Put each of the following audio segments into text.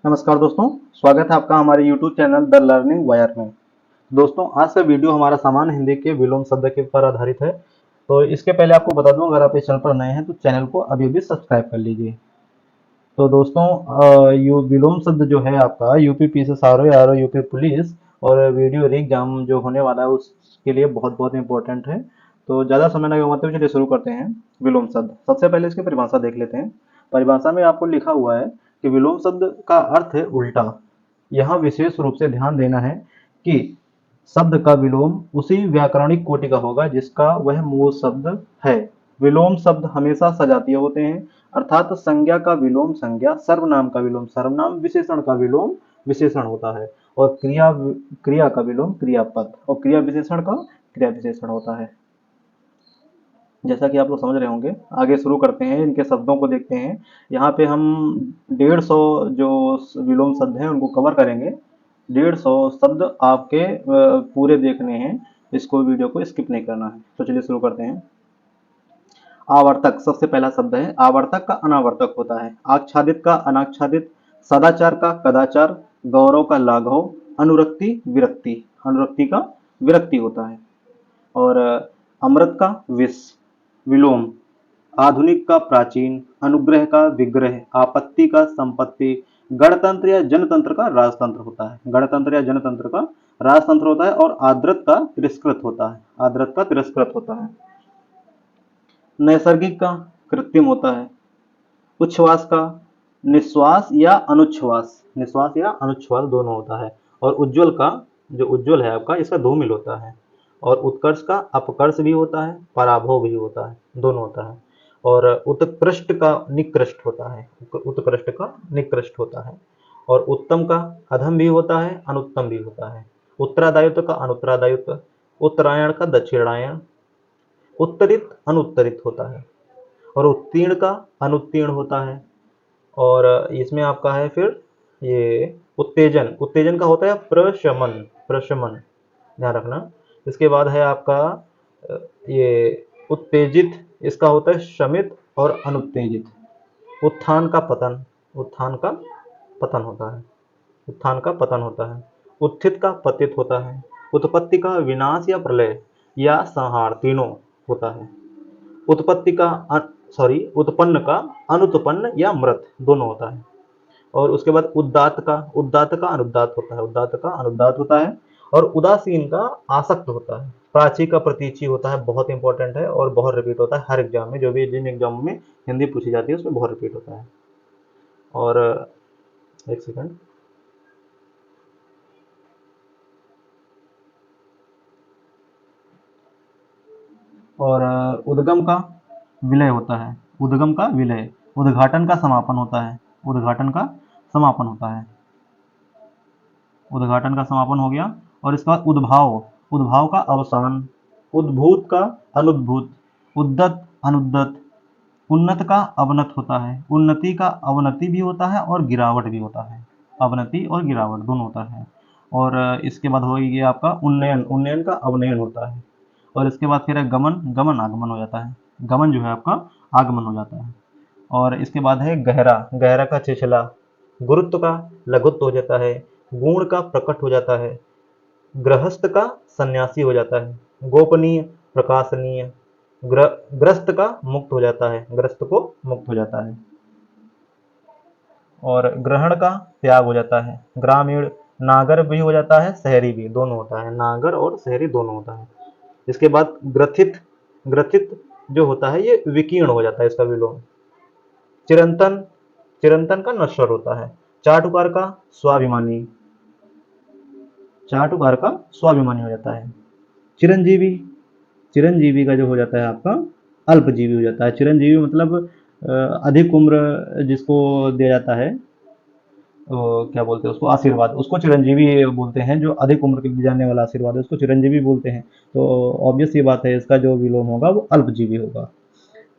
नमस्कार दोस्तों, स्वागत है आपका हमारे YouTube channel the learning wire में। दोस्तों, आज का वीडियो हमारा सामान्य हिंदी के विलोम शब्द के पर आधारित है। तो इसके पहले आपको बता दूं, अगर आप इस चैनल पर नए हैं तो चैनल को अभी भी सब्सक्राइब कर लीजिए। तो दोस्तों, यू विलोम शब्द जो है आपका UPPSC RO RO UP police और वीडियो एग्जाम जो होने वाला है उसके लिए बहुत बहुत इंपॉर्टेंट है। तो ज़्यादा समय नहीं गवाते हुए चलिए शुरू करते हैं। विलोम शब्द, सबसे पहले इसकी परिभाषा देख लेते हैं। परिभाषा में आपको लिखा हुआ है कि विलोम शब्द का अर्थ है उल्टा। यहाँ विशेष रूप से ध्यान देना है कि शब्द का विलोम उसी व्याकरणिक कोटि का होगा जिसका वह मूल शब्द है। विलोम शब्द हमेशा सजातीय होते हैं, अर्थात संज्ञा का विलोम संज्ञा, सर्वनाम का विलोम सर्वनाम, विशेषण का विलोम विशेषण होता है और क्रिया क्रिया का विलोम क्रियापद और क्रिया विशेषण का क्रिया विशेषण होता है। जैसा कि आप लोग समझ रहे होंगे, आगे शुरू करते हैं, इनके शब्दों को देखते हैं। यहाँ पे हम 150 जो विलोम शब्द हैं उनको कवर करेंगे। 150 शब्द आपके पूरे देखने हैं, इसको वीडियो को स्किप नहीं करना है। तो चलिए शुरू करते हैं। आवर्तक सबसे पहला शब्द है। आवर्तक का अनावर्तक होता है, आच्छादित का अनाच्छादित, सदाचार का कदाचार, गौरव का लाघव, अनुरक्ति विरक्ति, अनुरक्ति का विरक्ति होता है। और अमृत का विष, विलोम, आधुनिक का प्राचीन, अनुग्रह का विग्रह, आपत्ति का संपत्ति, गणतंत्र या जनतंत्र का राजतंत्र होता है। गणतंत्र या जनतंत्र का राजतंत्र होता है। और आदृत का तिरस्कृत होता है, आदृत का तिरस्कृत होता है। नैसर्गिक का कृत्रिम होता है। उच्छ्वास का निश्वास या अनुच्छ्वास, निश्वास या अनुच्छ्वास दोनों होता है। और उज्ज्वल का, जो उज्ज्वल है आपका, इसका धूमिल होता है। और उत्कर्ष का अपकर्ष भी होता है, पराभव भी होता है, दोनों होता है। और उत्कृष्ट का निकृष्ट होता है, उत्कृष्ट का निकृष्ट होता है। और उत्तम का अधम भी होता है, अनुत्तम भी होता है। उत्तरादायित्व का अनुत्तरादायित्व, उत्तरायण का दक्षिणायन, उत्तरित अनुत्तरित होता है। और उत्तीर्ण का अनुत्तीर्ण होता है। और इसमें आपका है फिर ये उत्तेजन, उत्तेजन का होता है प्रशमन, प्रशमन, ध्यान रखना। इसके बाद है आपका ये उत्तेजित, इसका होता है शमित और अनुत्तेजित। उत्थान का पतन, उत्थान का पतन होता है, उत्थान का पतन होता है। उत्थित का पतित होता है। उत्पत्ति का विनाश या प्रलय या संहार तीनों होता है। उत्पत्ति का उत्पन्न का अनुत्पन्न या मृत दोनों होता है। और उसके बाद उदात्त का, उदात्त का अनुदात होता है, उदात्त का अनुदात होता है। और उदासीन का आसक्त होता है। प्राची का प्रतीची होता है, बहुत इंपॉर्टेंट है और बहुत रिपीट होता है हर एग्जाम में, जो भी जिन एग्जाम में हिंदी पूछी जाती है उसमें बहुत रिपीट होता है। और एक सेकंड, और उद्गम का विलय होता है, उद्गम का विलय। उद्घाटन का समापन होता है, उद्घाटन का समापन होता है, उद्घाटन का समापन हो गया। और इसके बाद उद्भाव, उद्भाव का अवसान। उद्भूत का अनुद्भूत, उद्दत अनुद्दत। उन्नत का अवनत होता है, उन्नति का अवनति भी होता है और गिरावट भी होता है, अवनति और गिरावट दोनों होता है। और इसके बाद हो गया आपका उन्नयन, उन्नयन का अवनयन होता है। और इसके बाद फिर है गमन, गमन आगमन हो जाता है, गमन जो है आपका आगमन हो जाता है। और इसके बाद है गहरा, गहरा का छिछला। गुरुत्व का लघुत्व हो जाता है, गुण का प्रकट हो जाता है, गृहस्थ का सन्यासी हो जाता है, गोपनीय प्रकाशनीय, ग्रस्त का मुक्त हो जाता है, ग्रस्त को मुक्त हो जाता है। और ग्रहण का त्याग हो जाता है, ग्रामीण, नागर भी हो जाता है, शहरी भी, दोनों होता है, नागर और शहरी दोनों होता है। इसके बाद ग्रथित, ग्रथित जो होता है ये विकीर्ण हो जाता है, इसका विलोम। चिरंतन, चिरंतन का नश्वर होता है। चाटुकार का स्वाभिमानी, चाटुकार का स्वाभिमानी हो जाता है। चिरंजीवी, चिरंजीवी का जो हो जाता है आपका अल्पजीवी हो जाता है। चिरंजीवी मतलब अधिक उम्र जिसको दिया जाता है, तो क्या बोलते हैं उसको, आशीर्वाद, उसको चिरंजीवी बोलते हैं। जो अधिक उम्र के लिए जाने वाला आशीर्वाद है उसको चिरंजीवी बोलते हैं। तो ऑब्वियस ये बात है, इसका जो विलोम होगा वो अल्पजीवी होगा।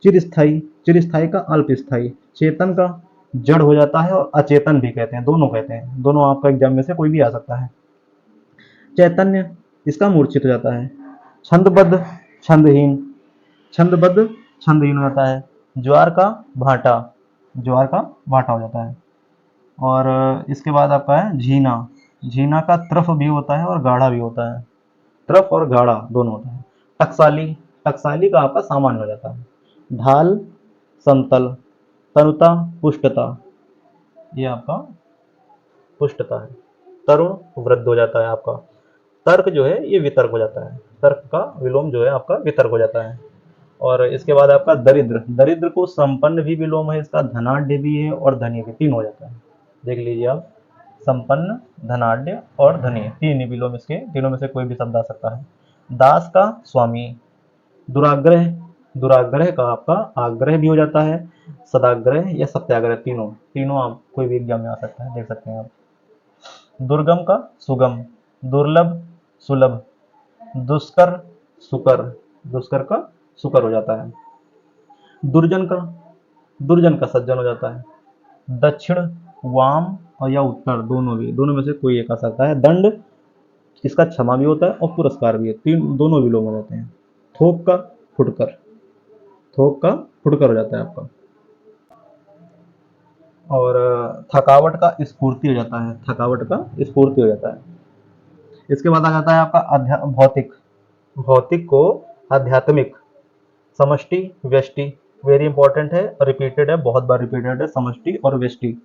चिरस्थाई, चिरस्थाई का अल्पस्थाई। चेतन का जड़ हो जाता है और अचेतन भी कहते हैं, दोनों कहते हैं, दोनों आपका एग्जाम में से कोई भी आ सकता है। चैतन्य, इसका मूर्छित हो जाता है। छंदबद्ध, छंदहीन, छंदबद्ध छंदहीन हो जाता है। ज्वार का भाटा, ज्वार का भाटा हो जाता है। और इसके बाद आपका है झीना। झीना का त्रफ भी होता है और गाढ़ा भी होता है, त्रफ और गाढ़ा दोनों होता है। टकसाली, टकसाली का आपका सामान्य हो जाता है। ढाल, समतल, तनुता, पुष्टता, ये आपका पुष्टता है। तरुण वृद्ध हो जाता है आपका। तर्क जो है ये वितर्क हो जाता है, तर्क का विलोम जो है आपका वितर्क हो जाता है। और इसके बाद आपका दरिद्र, दरिद्र को संपन्न भी विलोम है इसका, धनाढ़ भी है और धनी भी, तीन हो जाता है। देख लीजिए आप, संपन्न, धनाढ़ और धनी, तीन ही विलोम इसके, तीनों में से कोई भी शब्द आ सकता है। दास का स्वामी। दुराग्रह, दुराग्रह का आपका आग्रह भी हो जाता है, सदाग्रह या सत्याग्रह, तीनों, तीनों आप कोई भी एग्जाम में आ सकता है, देख सकते हैं आप। दुर्गम का सुगम, दुर्लभ, सुलभ, दुष्कर, सुकर, दुष्कर का सुकर हो जाता है। दुर्जन का, दुर्जन का सज्जन हो जाता है। दक्षिण, वाम और या उत्तर, दोनों भी, दोनों में से कोई एक आ सकता है। दंड, इसका क्षमा भी होता है और पुरस्कार भी है, तीन दोनों विलोम हो जाते हैं। थोक का फुटकर, थोक का फुटकर हो जाता है आपका। और थकावट का स्फूर्ति हो जाता है, थकावट का स्फूर्ति हो जाता है। इसके बाद आ जाता है आपका भौतिक, भौतिक को आध्यात्मिक, समष्टि, व्यष्टि, वेरी इंपॉर्टेंट है, रिपीटेड है, बहुत बार रिपीटेड है, समष्टि और व्यष्टि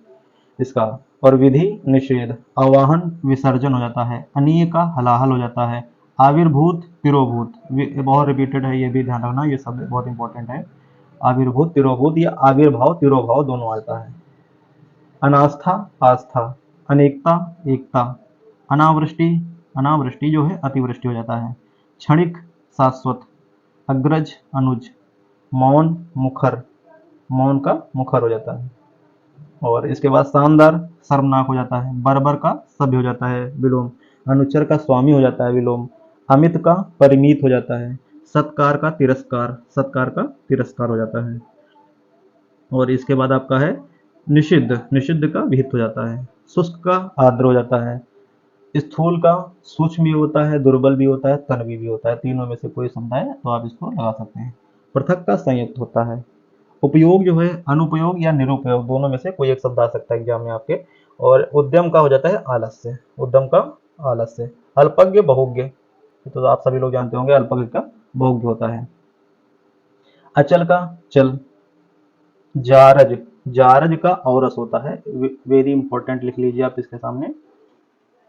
इसका। और विधि, निषेध, आवाहन, विसर्जन हो जाता है। अनीय का हलाहल हो जाता है। आविर्भूत, तिरोभूत, बहुत रिपीटेड है, ये भी ध्यान रखना, ये शब्द बहुत इंपॉर्टेंट है। आविर्भूत, तिरोभूत या आविर्भाव, तिरोभाव दोनों आता है। अनास्था, आस्था, अनेकता, एकता, अनावृष्टि, अनावृष्टि जो है अतिवृष्टि हो जाता है। क्षणिक, शाश्वत, अग्रज, अनुज, मौन, मुखर, मौन का मुखर हो जाता है। और इसके बाद शानदार, शर्मनाक हो जाता है। बर्बर का सभ्य हो जाता है विलोम। अनुचर का स्वामी हो जाता है विलोम। अमित का परिमित हो जाता है। सत्कार का तिरस्कार, सत्कार का तिरस्कार हो जाता है। और इसके बाद आपका है निषिद्ध, निषिद्ध का विहित हो जाता है। शुष्क का आर्द्र हो जाता है। स्थूल का सूक्ष्म भी होता है, दुर्बल भी होता है, तन्वी भी होता है, तीनों में से कोई शब्द है तो आप इसको लगा सकते हैं। पृथक का संयुक्त होता है। उपयोग जो है अनुपयोग या निरुपयोग, दोनों में से कोई एक शब्द आ सकता है एग्जाम में आपके। और उद्यम का हो जाता है आलस्य, उद्यम का आलस्य। अल्पज्ञ, बहुज्ञ, तो आप सभी लोग जानते होंगे अल्पज्ञ का बहुज्ञ होता है। अचल का चल। जारज, जारज का औरस होता है, वेरी इंपॉर्टेंट, लिख लीजिए आप इसके सामने,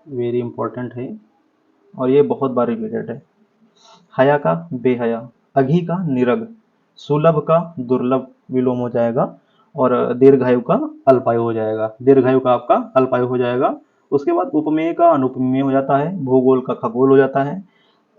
वेरी इंपॉर्टेंट है और ये बहुत बार रिपीटेड है। हया का बेहया। अघी का निरग। सुलभ का दुर्लभ विलोम हो जाएगा। और दीर्घायु का अल्पायु हो जाएगा, दीर्घायु का आपका अल्पायु हो जाएगा। उसके बाद उपमेय का अनुपमेय हो जाता है। भूगोल का खगोल हो जाता है।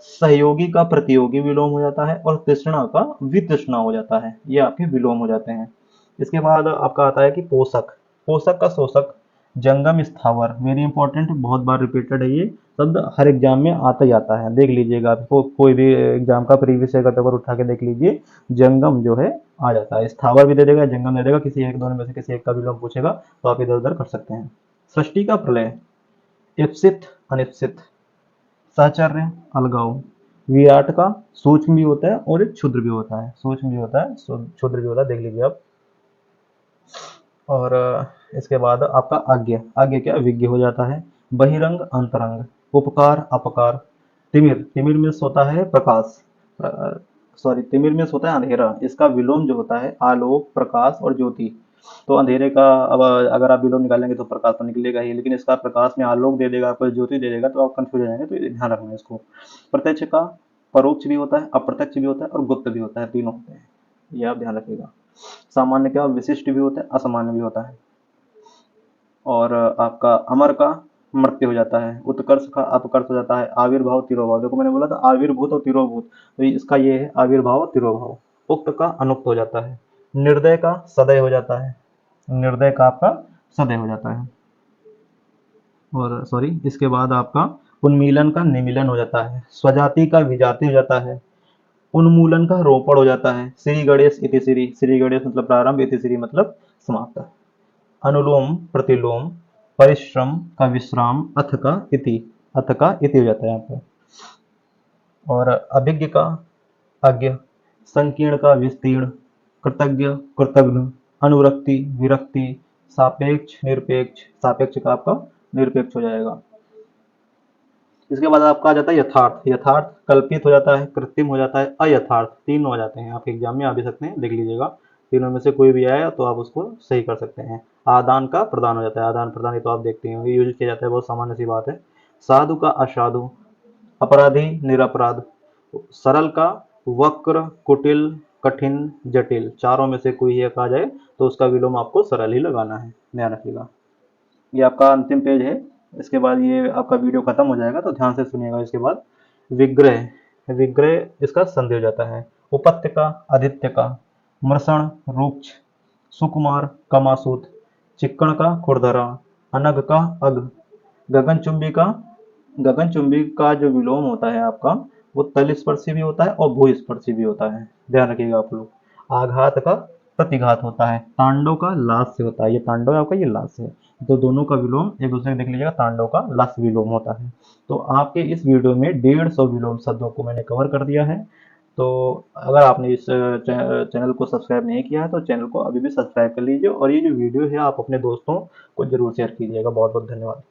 सहयोगी का प्रतियोगी विलोम हो जाता है और तृष्णा का वितृष्णा हो जाता है, ये आपके विलोम हो जाते हैं। इसके बाद आपका आता है कि पोषक, पोषक का शोषक। जंगम, स्थावर, वेरी इंपॉर्टेंट, बहुत बार रिपीटेड है, ये शब्द हर एग्जाम में आता ही आता है, देख लीजिएगा आपको कोई भी एग्जाम का प्रीवियस ईयर का पेपर उठा के देख लीजिए, जंगम जो है आ जाता है। स्थावर भी दे देगा, जंगम दे देगा, किसी एक दोनों में से किसी एक का विलोम पूछेगा तो आप इधर उधर कर सकते हैं। सृष्टि का प्रलय। इप्सित, अनिप्सित, साहचर्य, अलगाव। विराट का सूक्ष्म भी होता है और एक क्षुद्र भी होता है, सूक्ष्म भी होता है, क्षुद्र भी होता है, देख लीजिए आप। और इसके बाद आपका आज्ञा, आज्ञा क्या विज्ञ हो जाता है। बहिरंग, अंतरंग, उपकार, अपकार। तिमिर, तिमिर में होता है प्रकाश, सॉरी तिमिर में होता है अंधेरा, इसका विलोम जो होता है आलोक, प्रकाश और ज्योति। तो अंधेरे का अब अगर आप विलोम निकालेंगे तो प्रकाश तो निकलेगा ही, लेकिन इसका प्रकाश में आलोक दे देगा, आपको ज्योति दे देगा, तो आप कंफ्यूज हो जाएंगे, तो ये ध्यान रखना है इसको। प्रत्यक्ष का परोक्ष भी होता है, अप्रत्यक्ष भी होता है और गुप्त भी होता है, तीनों होते हैं, ये आप ध्यान रखिएगा। सामान्य का विशिष्ट भी होता है, असामान्य भी होता है। और आपका अमर का मृत्यु हो जाता है। उत्कर्ष का अपकर्ष हो जाता है। आविर्भाव, तिरोभाव, देखो मैंने बोला था आविर्भूत और तिरोभूत, तो इसका ये है आविर्भाव और तिरोभाव। उक्त का अनुक्त हो जाता है। निर्दय का सदय हो जाता है, निर्दय का आपका सदय हो जाता है। और सॉरी इसके बाद आपका उन्मीलन का निमीलन हो जाता है। स्वजाति का विजाति हो जाता है। उन्मूलन का रोपण हो जाता है। श्री गणेश इति श्री, श्री गणेश मतलब प्रारंभ, इति श्री मतलब समाप्त। अनुलोम, प्रतिलोम, परिश्रम का विश्राम, अथ का इति, अथ का इति हो जाता है यहाँ पे। और अभिज्ञ का अज्ञ, संकीर्ण का विस्तीर्ण, कृतज्ञ, कृतघ्न, अनुरक्ति, विरक्ति, सापेक्ष, निरपेक्ष, सापेक्ष का आपका निरपेक्ष हो जाएगा। इसके बाद आपका आ जाता है यथार्थ। यथार्थ कल्पित हो जाता है, कृत्रिम हो जाता है, अयथार्थ, तीन हो जाते हैं। आपके एग्जाम में आ भी सकते हैं, देख लीजिएगा। तीनों में से कोई भी आया तो आप उसको सही कर सकते हैं। आदान का प्रदान हो जाता है, आदान प्रदान ये तो आप देखते हैं यूज किया जाता है, बहुत सामान्य सी बात है। साधु का असाधु, अपराधी निरपराध, सरल का वक्र, कुटिल, कठिन, जटिल, चारों में से कोई एक आ जाए तो उसका विलोम आपको सरल ही लगाना है, ध्यान रखिएगा। ये आपका अंतिम पेज है। इसके बाद ये आपका वीडियो खत्म हो जाएगा, तो ध्यान से सुनिएगा। इसके बाद विग्रह, विग्रह इसका संधि हो जाता है। उपत्यका, आदित्य का, मृषण, रुक्ष, सुकुमार, कमासूत, चिक्कण का, खुरदरा, अनग का, अग, गगनचुंबी का, गगनचुंबी का जो विलोम होता है आपका, वो तलस्पर्शी भी होता है और भूस्पर्शी भी होता है, ध्यान रखिएगा आप लोग। आघात का प्रतिघात होता है, तांडव का लाश से होता है, ये तांडव है आपका, ये लाश है, तो दोनों का विलोम एक दूसरे को देख लीजिएगा, तांडव का लाश विलोम होता है। तो आपके इस वीडियो में 150 विलोम शब्दों को मैंने कवर कर दिया है। तो अगर आपने इस चैनल को सब्सक्राइब नहीं किया है तो चैनल को अभी भी सब्सक्राइब कर लीजिए, और ये जो वीडियो है आप अपने दोस्तों को जरूर शेयर कीजिएगा। बहुत बहुत धन्यवाद।